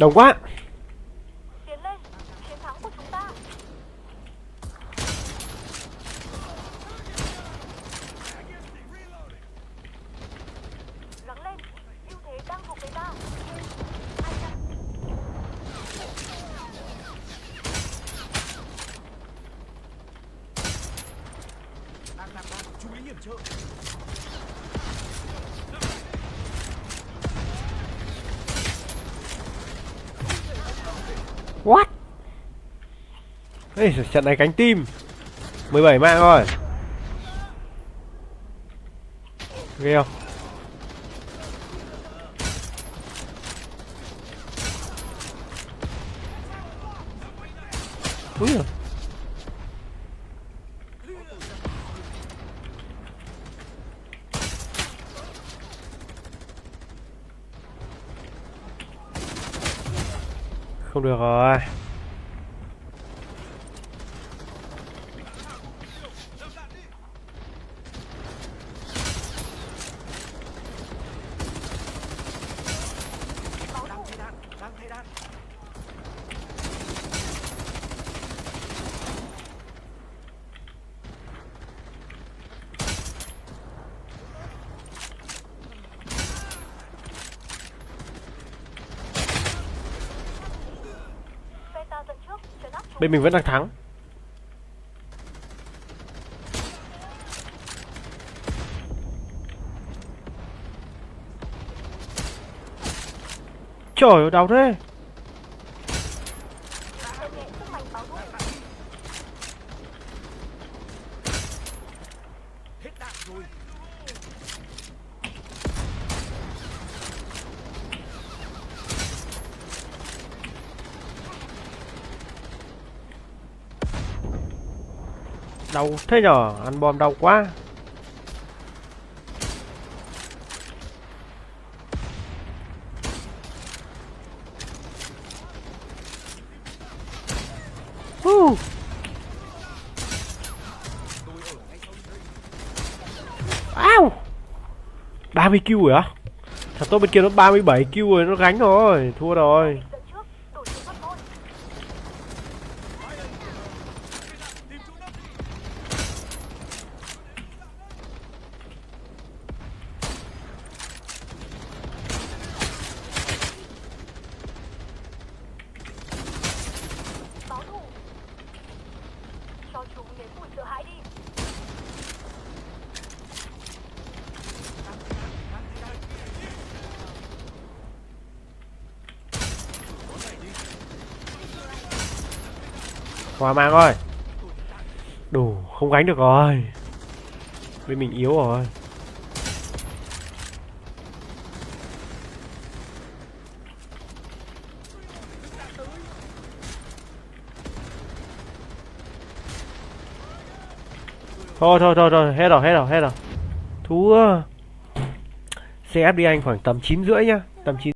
Đông quá. Tiến lên, chiến thắng của chúng ta. Gắng lên, ưu thế đang thuộc về ta. Ai chặn? Chú ý hiểm trợ. What? Ê, trận này cánh tim 17 mạng rồi. Ghê không? Úi giời. Không được rồi. Đang thay đạn. Phe ta dẫn trước, trấn áp chúng. Bên mình vẫn đang thắng. Trời ơi, đau thế. Xem nhẹ sức mạnh báo thủ. Hết đạn rồi. Đau thế nhở, ăn bom đau quá. Tôi Hú. ở ngay sau lưng đây. Ao. 30 kill rồi á? Thằng tôi bên kia nó 37 kill rồi, nó gánh rồi, thua rồi. Dẫn trước, đổi chiến thuật thôi. Tìm chỗ nấp. Báo thủ. Cho chúng nếm mùi sợ hãi đi. Hòa mang ơi. Đủ, không gánh được rồi. Bên mình yếu rồi. Thôi, hết rồi. Thua. CF đi anh khoảng tầm 9 rưỡi nhá, tầm 9.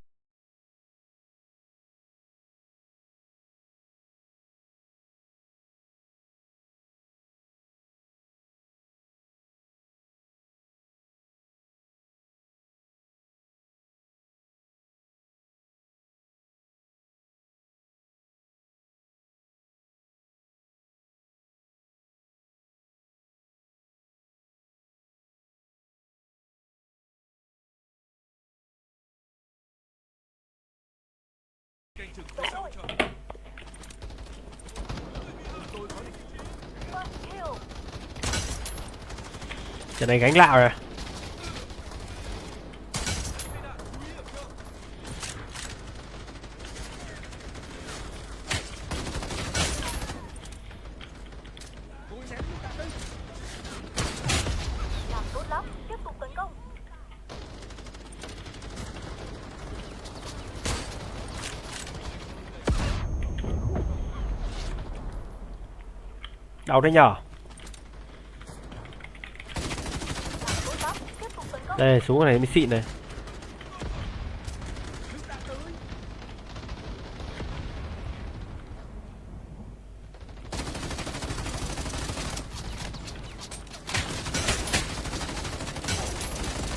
Canh chừng phía sau chờ. Tôi có địch. First kill. Trận này gánh lạo rồi. Tôi ném lựu đạn đây. Làm tốt lắm, tiếp tục tấn công. Đau đấy nhở. Làm tốt lắm, tiếp tục tấn công. Đây, súng cái này mới xịn này. Lựu đạn tới.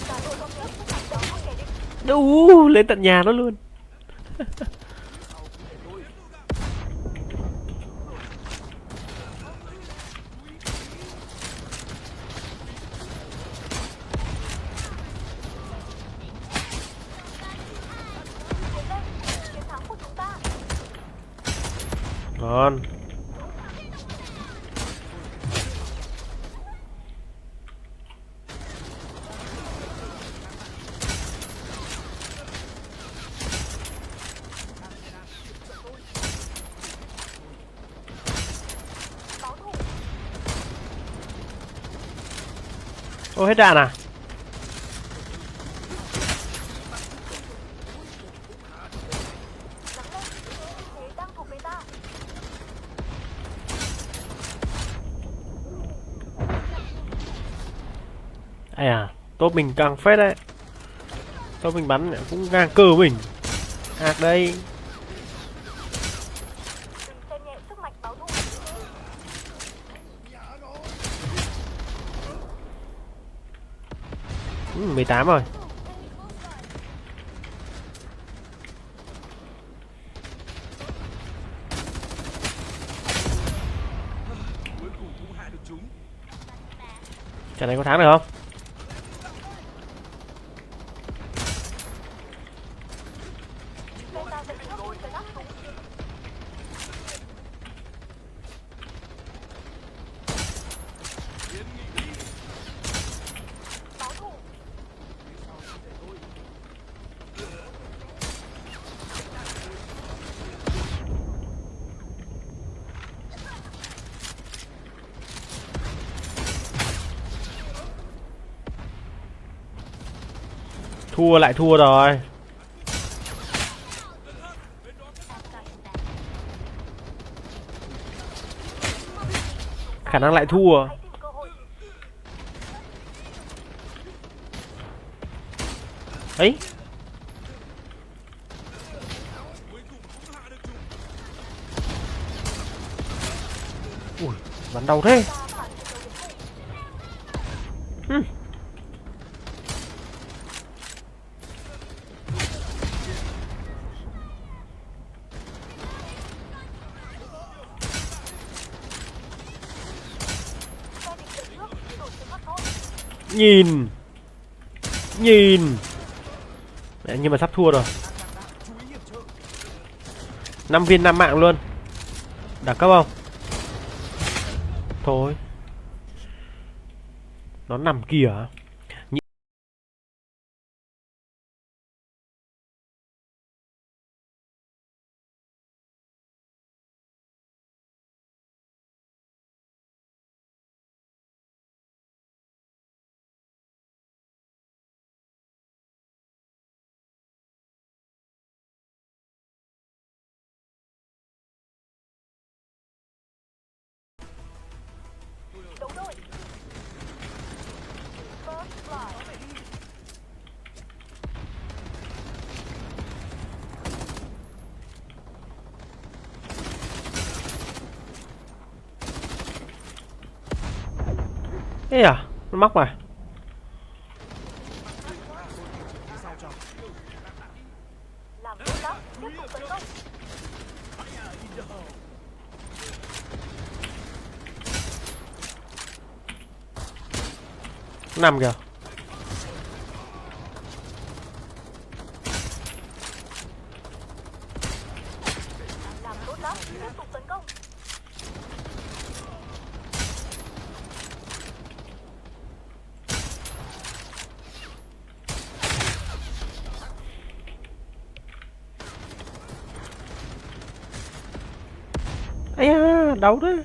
Cả đội công nghiệp sức mạnh đó không kẻ địch. Lên tận nhà nó luôn. Ngon. Ô, hết đạn à? Thế đang thuộc về ta. Ai à, top mình càng phết đấy. Top mình bắn cũng ngang cơ mình. Ác đây. Đừng xem nhẹ sức mạnh báo thù. Ừ, 18 rồi. Cuối cùng cũng hạ được chúng. Trận này có thắng được không? Bên ta sẽ trước một cái đắp súng. Tiến nghị đi. Báo thù. Thua lại thua rồi. Khả năng lại thua. Hãy tìm cơ hội. Ấy, Cuối cùng cũng hạ được chúng. ui, bắn đau thế. Ta phản chiến đấu đến cùng. Ừ. Phe địch dẫn trước, đổi chiến thuật thôi. Nhìn. Nhìn. Đấy, nhưng mà sắp thua rồi. Chú ý hiểm trợ. 5 viên 5 mạng luôn. Đẳng cấp không? Thôi. Nó nằm kìa. Đấu đôi. First blood. Ê à, nó mắc mà. Sao cho? Làm tốt lắm, tiếp tục tấn công. Nó nằm kìa. Làm tốt lắm, tiếp tục tấn công. Ây à, đau đấy.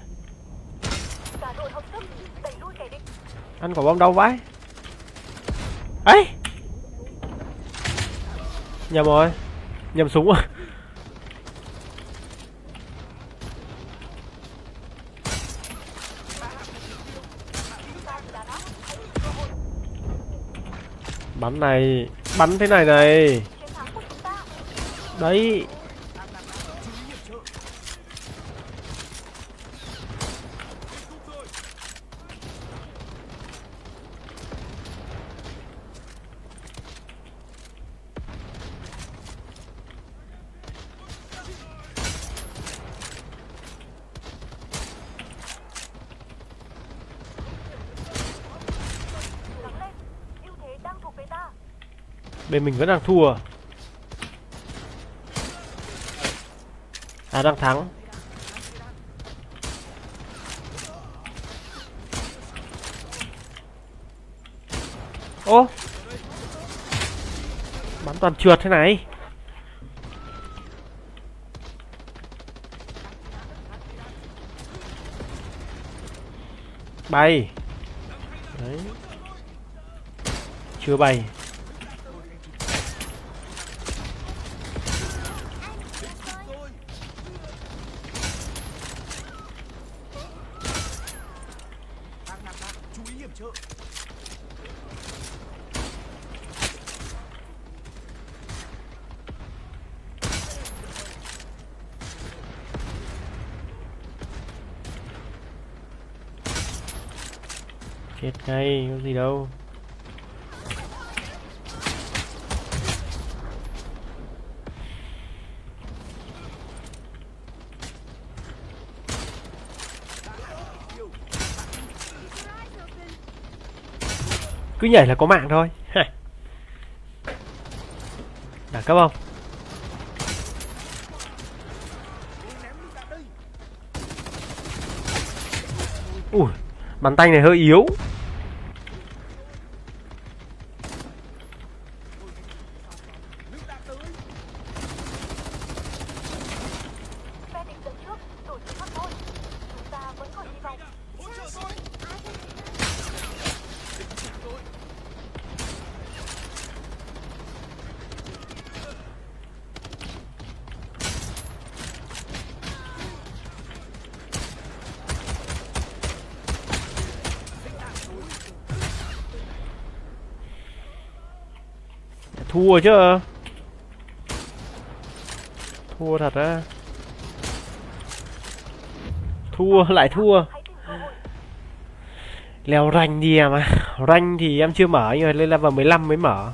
Cả đội hợp sức, đẩy lui kẻ địch. Ăn quả bom đau vãi. Ấy, nhầm rồi. Nhầm súng à. Ta chỉ đàn áp, hãy tìm cơ hội. Bắn này, bắn thế này này. Chiến thắng của chúng ta. Đấy. Gắng lên, ưu thế đang thuộc về ta. Bên mình vẫn đang thua. À, đang thắng. Ô, bắn toàn trượt thế này. Bay. Đấy. Chưa bay. Nặng, chú ý hiểm trợ. Chết ngay, có gì đâu. Cứ nhảy là có mạng thôi. Đẳng cấp không? Ui, bắn tanh này hơi yếu. Phe địch dẫn trước, đổi chiến thuật thôi. Chúng ta vẫn còn hy vọng. Hỗ trợ tôi. Thua chứ. Thua thật á. Thua lại thua. Hãy tìm cơ hội. Leo rank đi em à. Rank thì em chưa mở nhưng mà lên level 15 mới mở.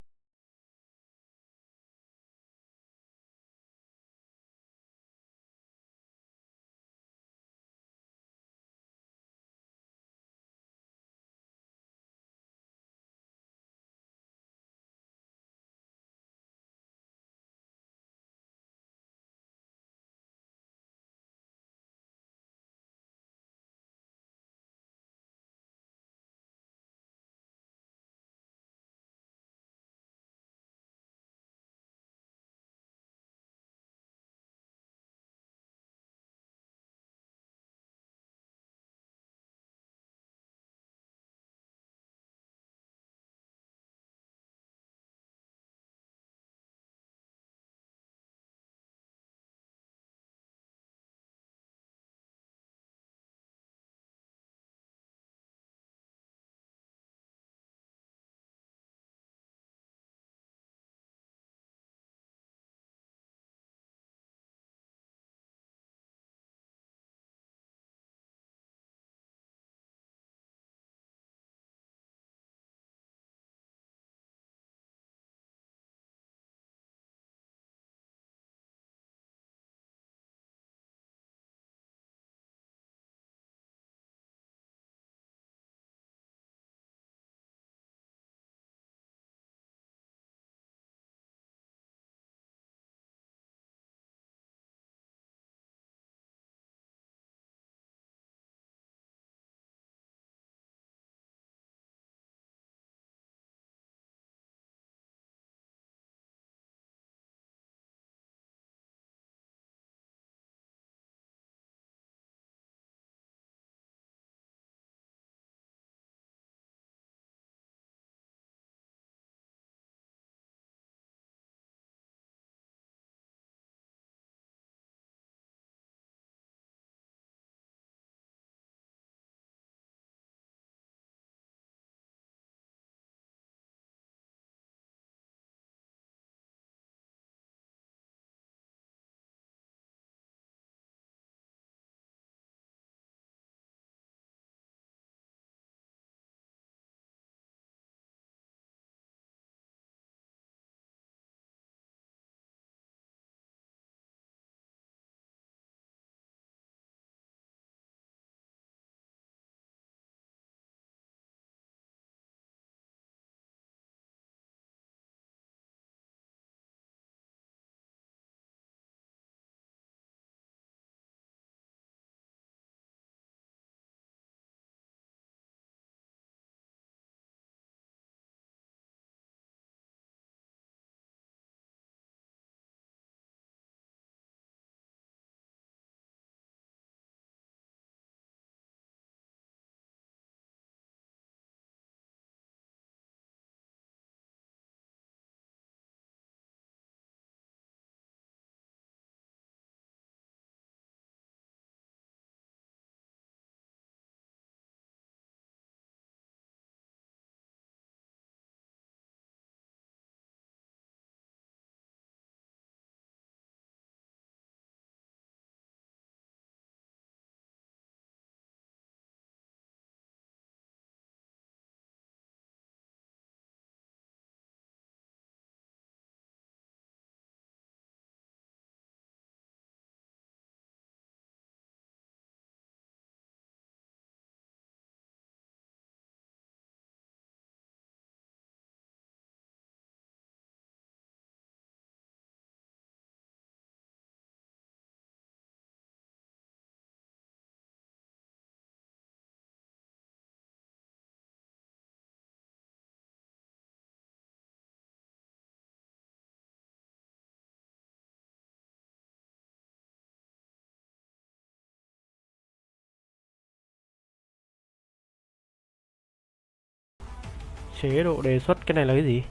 Chế độ đề xuất, cái này là cái gì?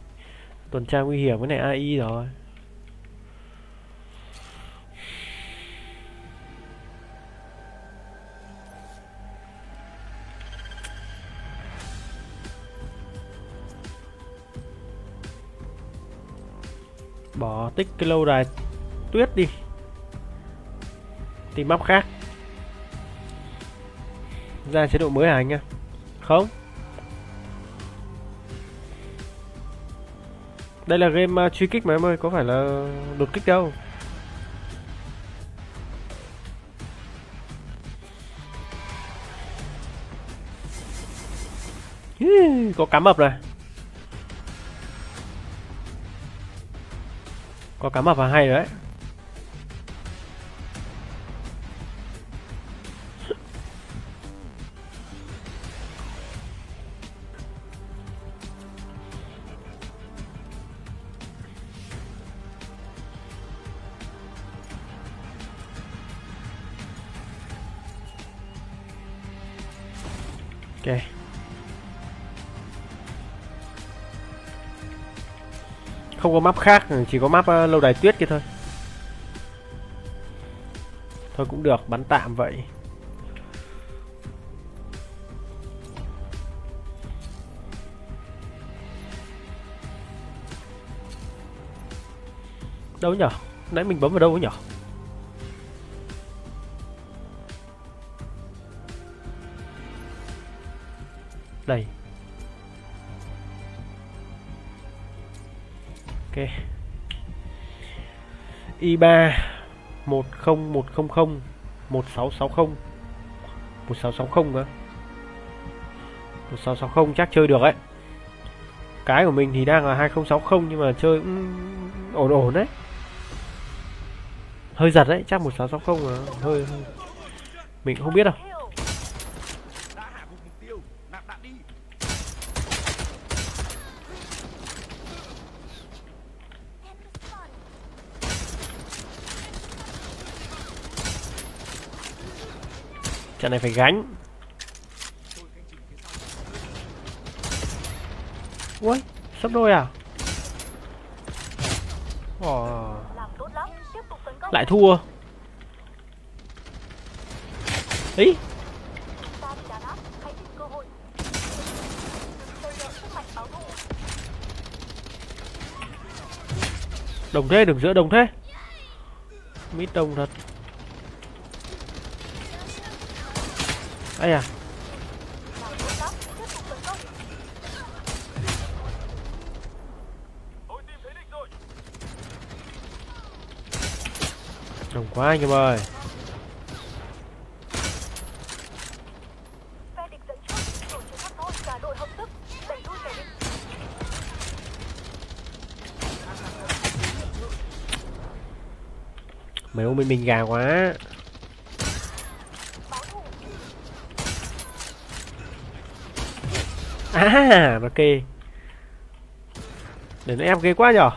Tuần tra nguy hiểm, cái này AI rồi. Bỏ tích cái lâu đài tuyết đi, tìm map khác. Ra chế độ mới hả anh nhá? Không, đây là game truy kích mà em ơi, có phải là đột kích đâu. Có cá mập này, có cá mập là hay đấy. Ok, không có map khác, chỉ có map lâu đài tuyết kia thôi. Thôi cũng được, bắn tạm vậy. Đâu nhở? Nãy mình bấm vào đâu nhở? Đây. Ok. I3 10100 1660 1660 cơ. 1660 chắc chơi được ấy. Cái của mình thì đang là 2060 nhưng mà chơi ổn ổn đấy. Hơi giật đấy, chắc 1660 mà hơi mình cũng không biết đâu. Đã hạ gục mục tiêu, nạp đạn đi. Trận này phải gánh. Ui, sắp đôi à? Làm tốt lắm, tiếp tục tấn công. Lại thua. Ý, Chúng ta bị đàn áp, hãy tìm cơ hội. Đừng chờ đợi sức mạnh báo thù. đồng thế, đừng giữa đồng thế. Mít đồng thật. Ây à, Làm tốt lắm, tiếp tục tấn công. đồng quá anh em ơi. Phe địch dẫn trước, đội chiến thấp thôi, cả đội hợp sức, đẩy lui kẻ địch. Mấy ông bên mình gà quá. Báo thù. À, nó kê. Để nó ép ghê quá nhở.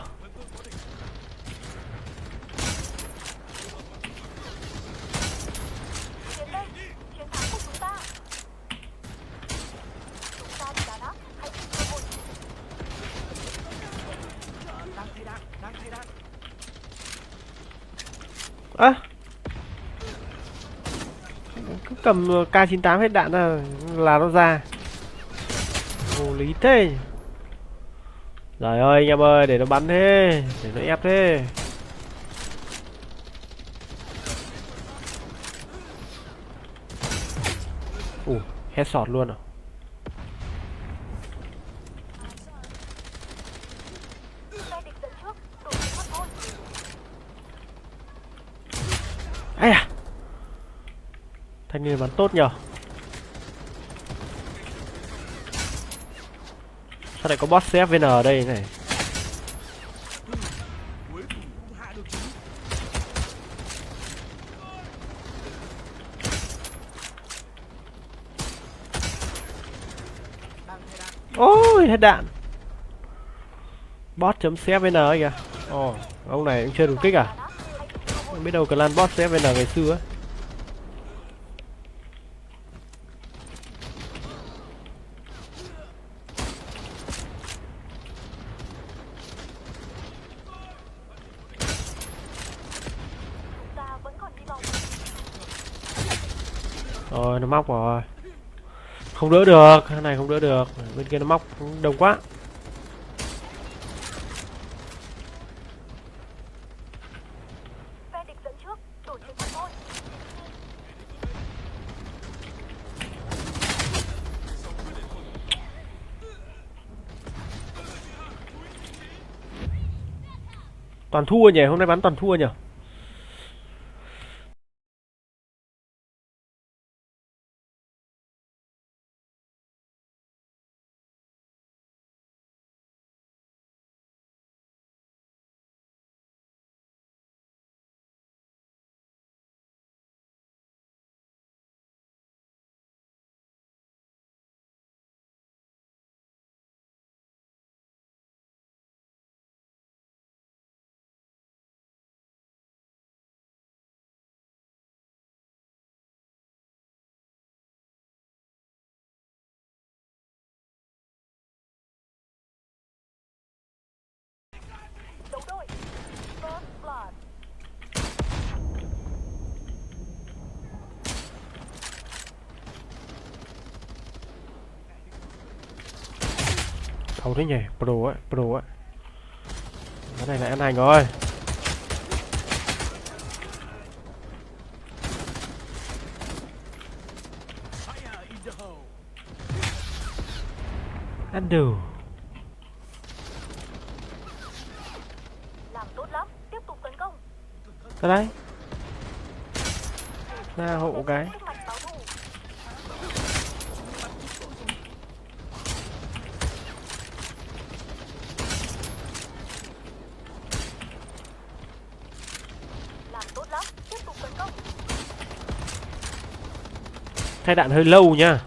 Tiến lên, chiến thắng của chúng ta. Chúng ta bị đàn áp, hãy tìm cơ hội. Đang thay đạn, đang thay đạn. Á, cứ cầm K98 hết đạn ra là nó ra. Vô lý thế. Trời ơi anh em ơi, để nó bắn thế, để nó ép thế. Headshot luôn à? Phe địch dẫn trước, đội chiến thấp thôi. Ai à, thanh niên bắn tốt nhở. Sao lại có boss CFVN ở đây này? Cuối cùng cũng hạ được chúng. Đang thay đạn. Ôi hết đạn. Boss.cfvn ấy kìa. Ồ, ông này cũng chơi đột kích à? Không biết đâu clan boss CFVN ngày xưa ấy. Rồi nó móc rồi. Không đỡ được, cái này không đỡ được. Bên kia nó móc đông quá. Phe địch dẫn trước, đổi chiến thuật thôi. Toàn thua nhỉ, hôm nay bắn toàn thua nhỉ. Đấu đôi. First blood. Không thế nhỉ, pro ấy, pro ấy. Cái này là ăn hành rồi. Fire in the hole. Ăn đủ. Làm tốt lắm, tiếp tục tấn công. Ra đây. Ra hộ cái. Sức mạnh báo thù. Làm tốt lắm, tiếp tục tấn công. Thay đạn hơi lâu nha.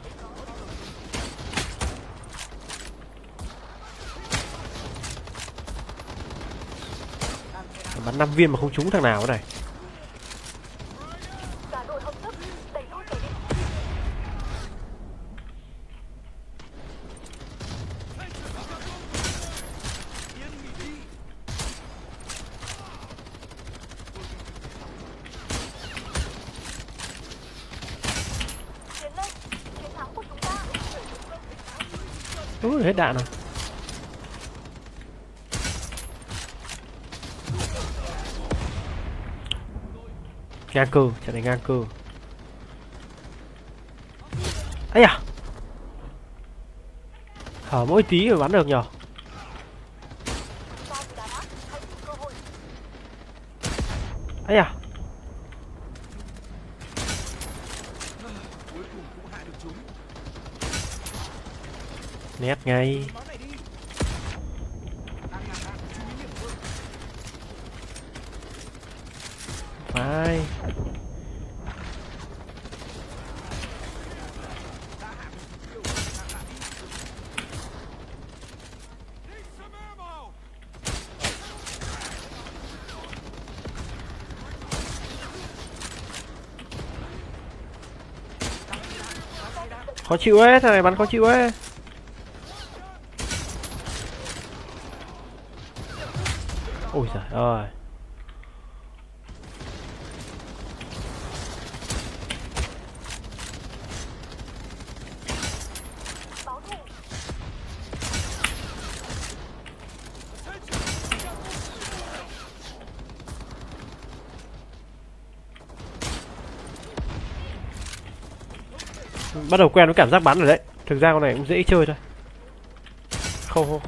Bắn 5 viên mà không trúng thằng nào thế này. Cả đội hợp sức, đẩy lui kẻ địch. Tiến lên, chiến thắng của chúng ta. Hết đạn rồi. Ngang cơ, trận này ngang cơ. Ấy à, hở mỗi tí mà bắn được nhở. Ta bị đá áp, hãy tìm cơ hội. Ấy à, Cuối cùng cũng hạ được chúng. nét ngay. Máu này đi. Đang ngàn đạn, chú ý điểm vương. Phải. Đã hạ được mục tiêu. Nạp đạn đi. Need some ammo. Khó chịu ấy, thằng này bắn khó chịu ấy. Ôi giời ơi. Báo thù. Bắt đầu quen với cảm giác bắn rồi đấy. Thực ra con này cũng dễ chơi thôi.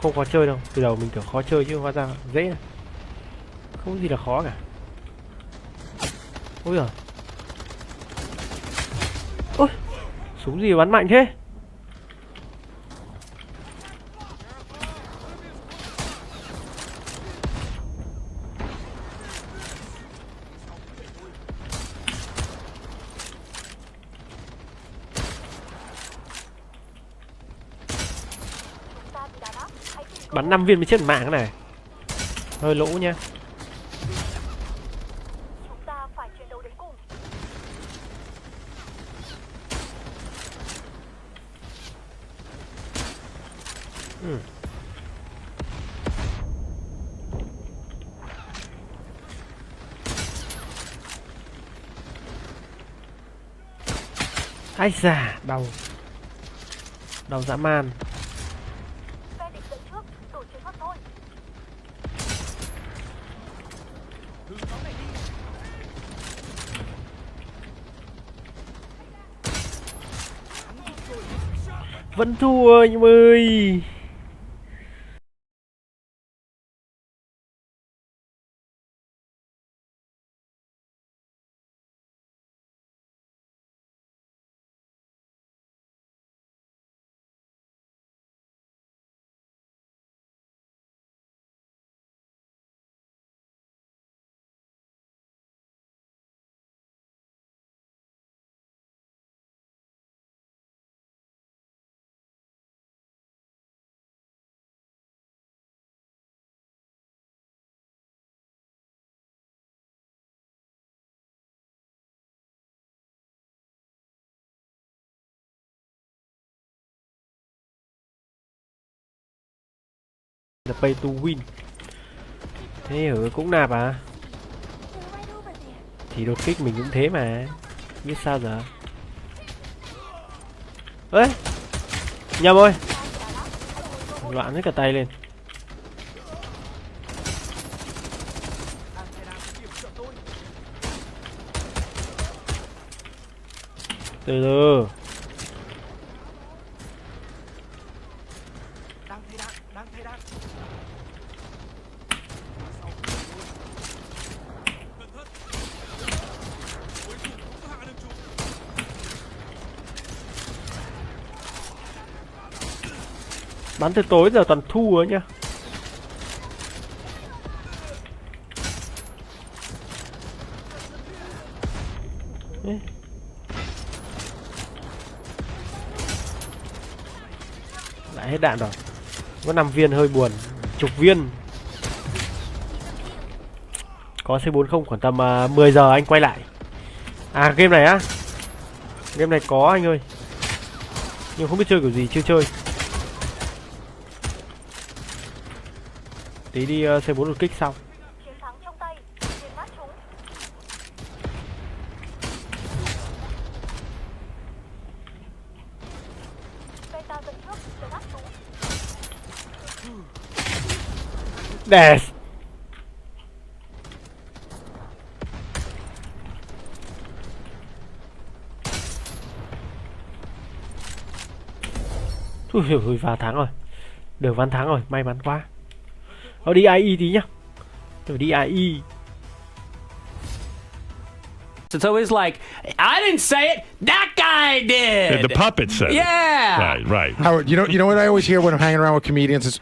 Không khó chơi đâu. Từ đầu mình tưởng khó chơi chứ hóa ra dễ này. Không có gì là khó cả. Ôi giời. Ôi, súng gì bắn mạnh thế? Ta bị đá áp, hãy tìm cơ Bắn hội. 5 viên mới chết mạng cái này. Hơi lỗ nha. Chúng ta phải chiến đấu đến cùng. Ừ. Ai da, đau dã man. Phe địch dẫn trước, tổ chiến thoát thôi. Vẫn thua anh em ơi. The pay to win. Thế hử cũng nạp à? Thì đột kích mình cũng thế mà. Biết sao giờ? Ê! Nhầm rồi! Loạn hết cả tay lên. Từ từ. Đang thay đạn. Bắn từ tối giờ toàn thu ấy nhá. Ê. Lại hết đạn rồi. Có 5 viên hơi buồn. Chục viên. Có C40 khoảng tầm 10 giờ anh quay lại. À game này á. Game này có anh ơi. Nhưng không biết chơi kiểu gì, chưa chơi. Tí đi C4 đột kích xong. Chiến thắng trong tay, diệt nát chúng. Phe ta dẫn trước, diệt nát chúng. Đẹp. Ui, vào thắng rồi. Được Văn thắng rồi, may mắn quá. Đi IE tí nhá. Tôi đi IE. It's always like, I didn't say it, that guy did. The puppet said it. Yeah. Right. Howard, you know what I always hear when I'm hanging around with comedians is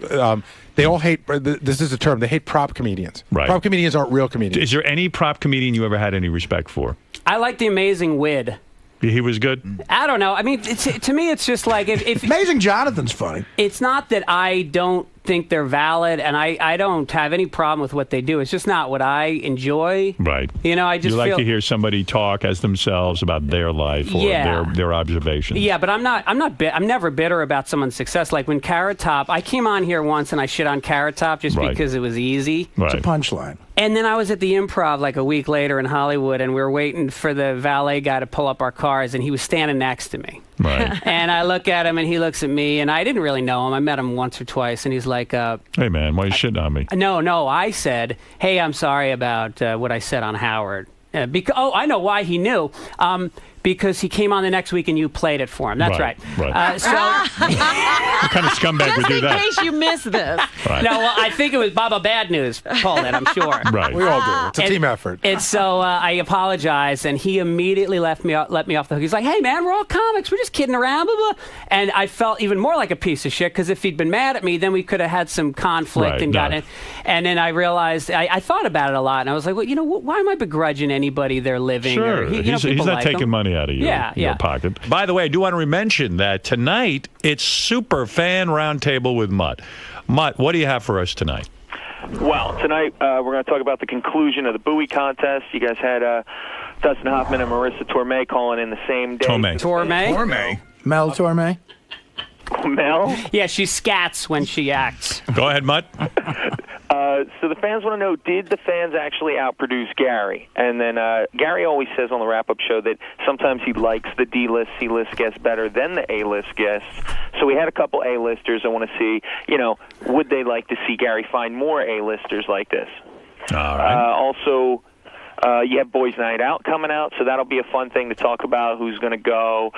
they all hate. This is a term. They hate prop comedians. Right. Prop comedians aren't real comedians. Is there any prop comedian you ever had any respect for? I like the Amazing Wid. He was good? I don't know. I mean, to me, it's just like if Amazing Jonathan's funny. it's not that I don't think they're valid, and I don't have any problem with what they do. It's just not what I enjoy. Right. You know, I just You like feel. to hear somebody talk as themselves about their life or Yeah. their observations. Yeah, but I'm never bitter about someone's success. Like when Carrot Top, I came on here once and I shit on Carrot Top just Right. because it was easy. Right. It's a punchline. And then I was at the Improv like a week later in Hollywood, and we were waiting for the valet guy to pull up our cars, and he was standing next to me. Right. And I look at him, and he looks at me, and I didn't really know him. I met him once or twice, and he's like, Hey, man, why you shitting on me? no, I said, hey, I'm sorry about what I said on Howard. I know why he knew. Because he came on the next week and you played it for him. That's right. Right. What kind of scumbag would do Just in that? case you missed this. Right. No, well, I think it was Baba Bad News pulled it, I'm sure. Right. We all do. It's a team effort. And so I apologized, and he immediately let me off the hook. He's like, hey, man, we're all comics. We're just kidding around, blah, blah. And I felt even more like a piece of shit, because if he'd been mad at me, then we could have had some conflict Right, and no. gotten it. And then I realized, I thought about it a lot, and I was like, well, you know, why am I begrudging anybody their living? Sure. Or, He's people not like taking them. money out of your pocket. By the way, I do want to mention that tonight it's Super Fan Roundtable with Mutt. Mutt, what do you have for us tonight? Well, tonight we're going to talk about the conclusion of the Bowie contest. You guys had Dustin Hoffman and Marissa Tomei calling in the same day. Torme? Mel Torme. Mel? Yeah, she scats when she acts. Go ahead, Mutt. So the fans want to know, did the fans actually outproduce Gary? And then Gary always says on the wrap-up show that sometimes he likes the D-list, C-list guests better than the A-list guests. So we had a couple A-listers. I want to see, would they like to see Gary find more A-listers like this? All right. Also, you have Boys Night Out coming out, so that'll be a fun thing to talk about, who's going to go,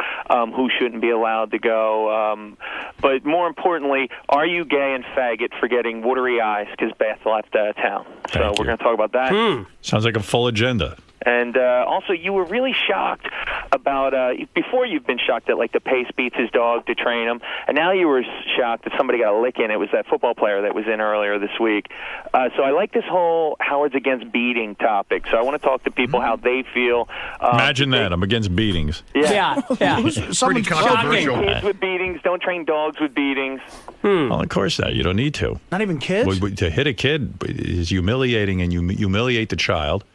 who shouldn't be allowed to go. But more importantly, are you gay and faggot for getting watery eyes because Beth left town? So we're going to talk about that. Sounds like a full agenda. And also, you were really shocked about, before you've been shocked that, like, the pace beats his dog to train him, and now you were shocked that somebody got a lick in. It was that football player that was in earlier this week. So I like this whole Howard's against beating topic. So I want to talk to people how they feel. Imagine that. I'm against beatings. Yeah. Pretty controversial. Kids with beatings. Don't train dogs with beatings. Well, of course not. You don't need to. Not even kids? To hit a kid is humiliating, and you humiliate the child.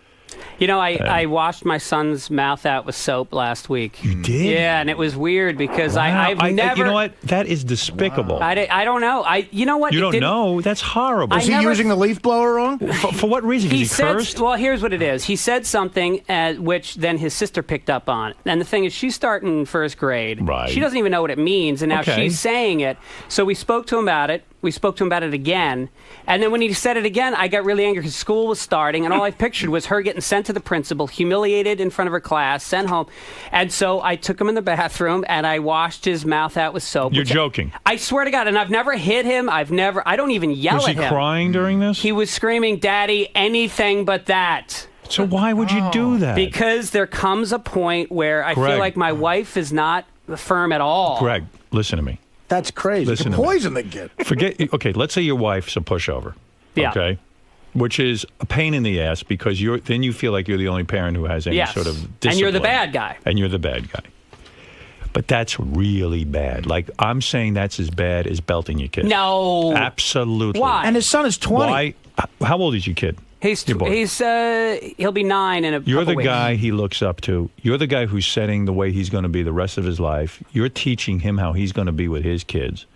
I washed my son's mouth out with soap last week. You did? Yeah, and it was weird because I've never. You know what? That is despicable. I don't know. You know what? You don't know? That's horrible. Was he using the leaf blower wrong? For what reason? He cursed? Well, here's what it is. He said something which then his sister picked up on. And the thing is, she's starting first grade. Right. She doesn't even know what it means, and now Okay. she's saying it. So we spoke to him about it. We spoke to him about it again. And then when he said it again, I got really angry because school was starting, and all I pictured was her getting sent to the principal, humiliated in front of her class, sent home. And so I took him in the bathroom, and I washed his mouth out with soap. You're joking. I swear to God. And I've never hit him. I don't even yell Was at he him. crying during this? He was screaming, "Daddy, anything but that." So why would you do that? Because there comes a point where I Greg. feel like my wife is not firm at all. Greg, listen to me. That's crazy. Listen You to me. poison the kid. Okay, let's say your wife's a pushover. Yeah. Okay. Which is a pain in the ass because then you feel like you're the only parent who has any Yes. sort of discipline. And you're the bad guy. And you're the bad guy. But that's really bad. Like, I'm saying that's as bad as belting your kid. No. Absolutely. Why? And his son is 20. Why? How old is your kid? Your boy. He'll be 9 in a You're couple the weeks. guy he looks up to. You're the guy who's setting the way he's going to be the rest of his life. You're teaching him how he's going to be with his kids.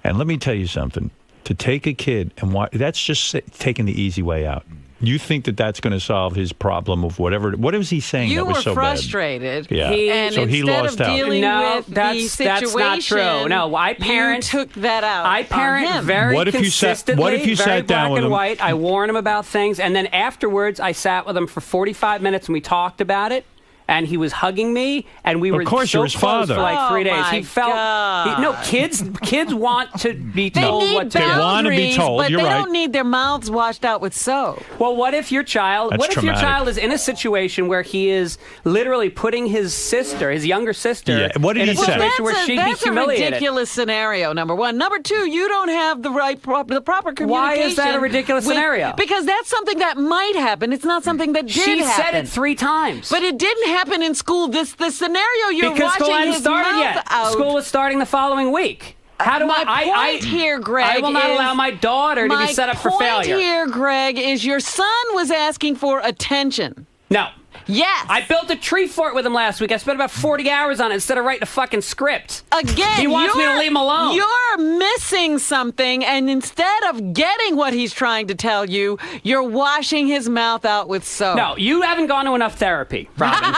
And let me tell you something. To take a kid and that's just taking the easy way out. You think that that's going to solve his problem of whatever? What was he saying You that was were so frustrated. bad? Yeah. And So he instead lost of out. dealing No, with the that's situation, not true. No, I parent. You took that out. I on parent him. very What if you sat- consistently, what if you very sat down black with and him? white. I warn him about things, and then afterwards, I sat with him for 45 minutes, and we talked about it. And he was hugging me, and we were course, so you're his close father. for like 3 Oh, days. my He felt God. kids want to be They told need what to do. boundaries, want to be told. but You're they right. don't need their mouths washed out with soap. Well, what if your child? That's What if your traumatic. child is in a situation where he is literally putting his sister, his younger sister, Yeah, what did in he a say? situation where she'd be That's a humiliated? ridiculous scenario, number one. Number two, you don't have the proper communication. Why is that a ridiculous scenario? Because that's something that might happen. It's not something that did She happen. said it 3 times. But it didn't happen in school. This scenario you're because school watching hadn't his started mouth yet. out. School was starting the following week. How do My I point here, Greg, I will not is- allow my daughter to be set up for My failure. point here, Greg, is your son was asking for attention. No. Yes. I built a tree fort with him last week. I spent about 40 hours on it instead of writing a fucking script. Again, He wants me to leave him alone. You're missing something, and instead of getting what he's trying to tell you, you're washing his mouth out with soap. No, you haven't gone to enough therapy, Robin.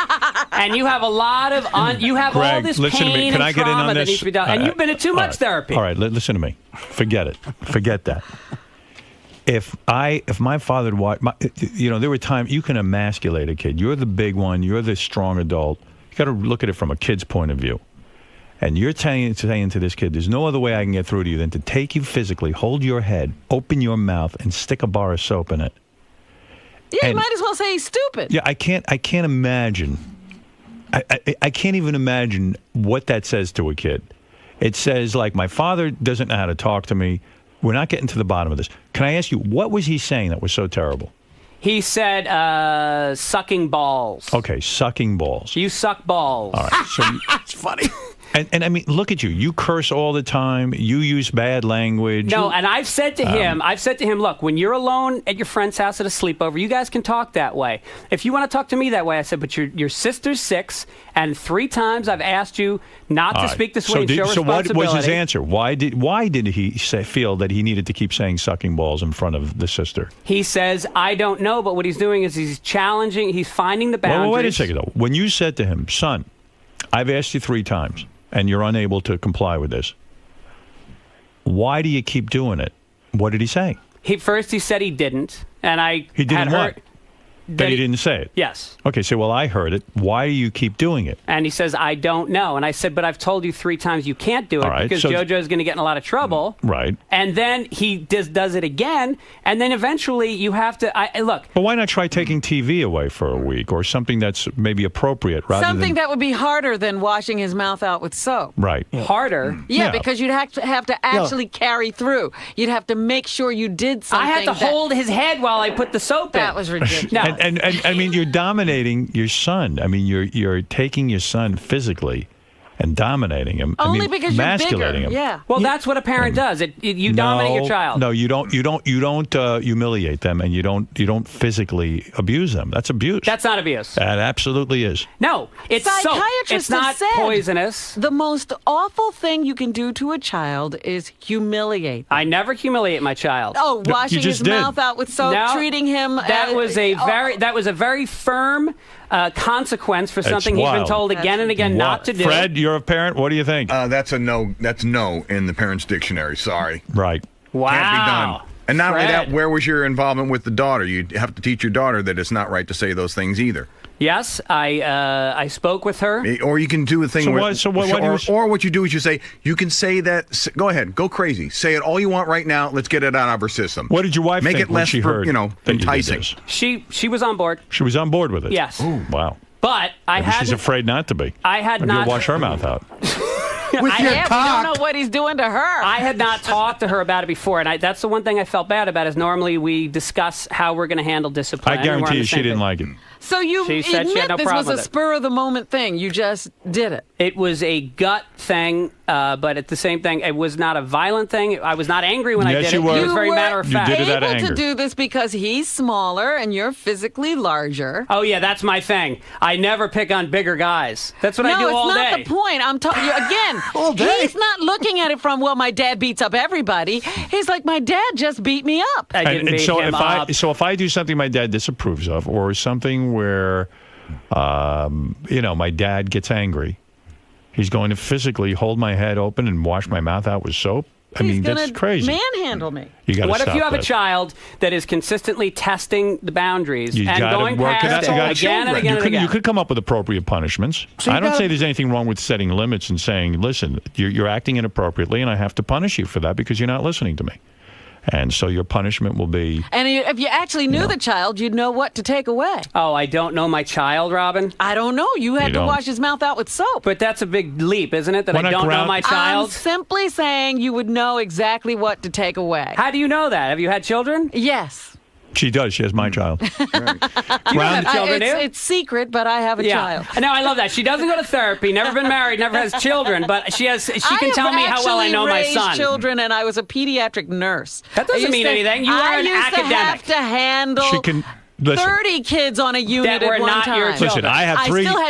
And you have a lot of you have all Greg, this listen to me. pain Can and I get in trauma on that this? needs to be done. And you've been to too much therapy. All right, listen to me. Forget it. Forget that. If my father had watched, there were times you can emasculate a kid. You're the big one. You're the strong adult. You got to look at it from a kid's point of view. And you're saying to this kid, there's no other way I can get through to you than to take you physically, hold your head, open your mouth, and stick a bar of soap in it. Yeah, you And- might as well say he's stupid. Yeah, I can't imagine. I can't even imagine what that says to a kid. It says, like, my father doesn't know how to talk to me. We're not getting to the bottom of this. Can I ask you, what was he saying that was so terrible? He said sucking balls. Okay, sucking balls. You suck balls. All right. So It's funny. And I mean, look at you. You curse all the time. You use bad language. No, and I've said to him, look, when you're alone at your friend's house at a sleepover, you guys can talk that way. If you want to talk to me that way, I said, but your sister's 6, and 3 times I've asked you not to speak this way and show responsibility. So what was his answer? Why did he feel that he needed to keep saying sucking balls in front of the sister? He says, I don't know, but what he's doing is he's challenging, he's finding the boundaries. Well, wait a second, though. When you said to him, son, I've asked you 3 times, and you're unable to comply with this, why do you keep doing it? What did he say? First he said he didn't, and He didn't what? That he didn't say it? Yes. Okay, so, well, I heard it. Why do you keep doing it? And he says, I don't know. And I said, but I've told you 3 times you can't do it because JoJo's going to get in a lot of trouble. Right. And then he does it again, and then eventually you have to, look. Well, why not try taking TV away for a week or something that's maybe appropriate rather Something than... that would be harder than washing his mouth out with soap. Right. Harder? Yeah, because you'd have to actually carry through. You'd have to make sure you did something. I had to hold his head while I put the soap in. That was ridiculous. No. And I mean, you're dominating your son. I mean, you're taking your son physically and dominating him. Only I mean, because you're emasculating bigger. him. Yeah. Well, that's what a parent does. You dominate your child. No, you don't humiliate them, and you don't physically abuse them. That's abuse. That's not abuse. That absolutely is. No, it's soap. Psychiatrists It's not have said poisonous. The most awful thing you can do to a child is humiliate them. I never humiliate my child. Oh, washing his just did. mouth out with soap, No, treating him. That was a very firm consequence for something he's been wild. told again and again not to do. Fred, you're a parent. What do you think? That's a no. That's no in the parents' dictionary. Sorry. Right. Wow. Can't be done. And not only Fred. that, where was your involvement with the daughter? You have to teach your daughter that it's not right to say those things either. Yes, I spoke with her. Or you can do a thing or what you do is you say, you can say that, go ahead, go crazy. Say it all you want right now. Let's get it out of our system. What did your wife Make think it when less she heard that you did enticing. this? She was on board. She was on board with it? Yes. Ooh, wow. But Maybe she's afraid not to be. I had Maybe not. You'll wash her mouth out. We don't know what he's doing to her. I had not talked to her about it before, and that's the one thing I felt bad about. Is normally we discuss how we're going to handle discipline. I guarantee you, she didn't like it. So you She said she admit had no this was problem a with it. spur of the moment thing. You just did it. It was a gut thing, but at the same thing, it was not a violent thing. I was not angry when I Yes, did you it. were. It was very You matter of You fact. did it out of able to anger. do this because he's smaller and you're physically larger. Oh yeah, that's my thing. I never pick on bigger guys. That's what I do all it's not day. the point. I'm talking again. All day? He's not looking at it from, well, my dad beats up everybody. He's like, my dad just beat me up. I didn't beat so him up. if I do something my dad disapproves of, or something where, my dad gets angry, he's going to physically hold my head open and wash my mouth out with soap. I mean, that's crazy. Manhandle me. You got to What stop if you have that. a child that is consistently testing the boundaries You and gotta going work it out. past You it got again and children. again and again? You could come up with appropriate punishments. So you I don't gotta- say there's anything wrong with setting limits and saying, listen, you're acting inappropriately, and I have to punish you for that because you're not listening to me. And so your punishment will be... And if you actually knew the child, you'd know what to take away. Oh, I don't know my child, Robin. I don't know. You had You to don't. wash his mouth out with soap. But that's a big leap, isn't it? That Why I not don't know ground- my I'm child. simply saying you would know exactly what to take away. How do you know that? Have you had children? Yes. She does. She has my child. You don't have children, do you? It's secret, but I have a child. No, I love that. She doesn't go to therapy, never been married, never has children, but she can tell me how well I know my son. I raised children, and I was a pediatric nurse. That doesn't I used mean to- anything. You are an I used academic. to have to handle She can... Listen. 30 kids on a unit That were at one not time. your children. Listen, I have I three... still had to